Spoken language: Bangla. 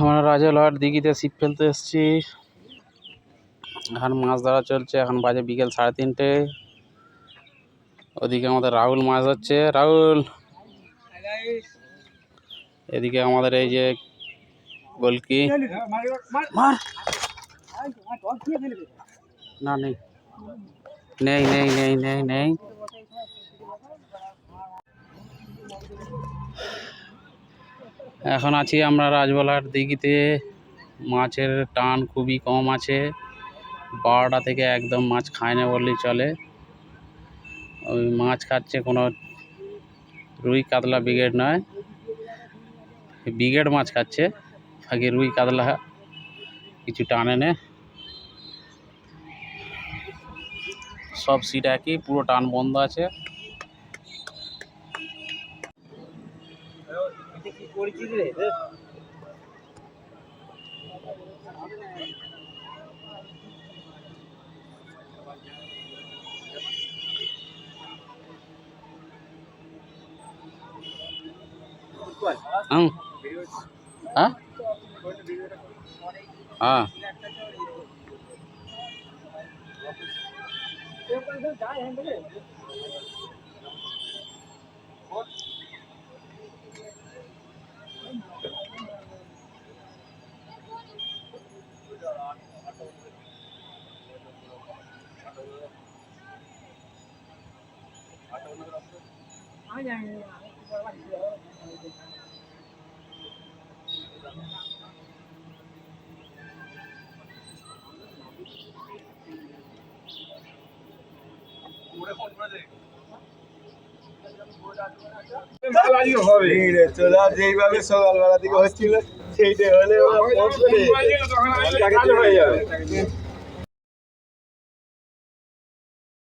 আমরা রাজারহাট দিঘিতে ছিপ ফেলতে এসেছি। এখন মাছ ধরা চলছে। এখন বাজে বিকেল 3:30। ওদিকে আমাদের রাহুল মাছ ধরছে। রাহুল, এদিকে আমাদের এই যে গোলকি মার না, নেই নেই নেই নেই নেই নেই এখন আছি আমরা রাজবলহাট দিঘিতে। মাছের টান খুবই কম আছে। 12টা থেকে একদম মাছ খায় না বললেই চলে। ওই মাছ খাচ্ছে কোনো রুই কাতলা ব্রিগেড নয়, ব্রিগেড মাছ খাচ্ছে। বাকি রুই কাতলা কিছু টানে না। সব সিট একই, পুরো টান বন্ধ আছে। হ্যাঁ হ্যাঁ যেইভাবে সকালবেলা থেকে হচ্ছিল সেইটাই হলে হয়ে যাবে।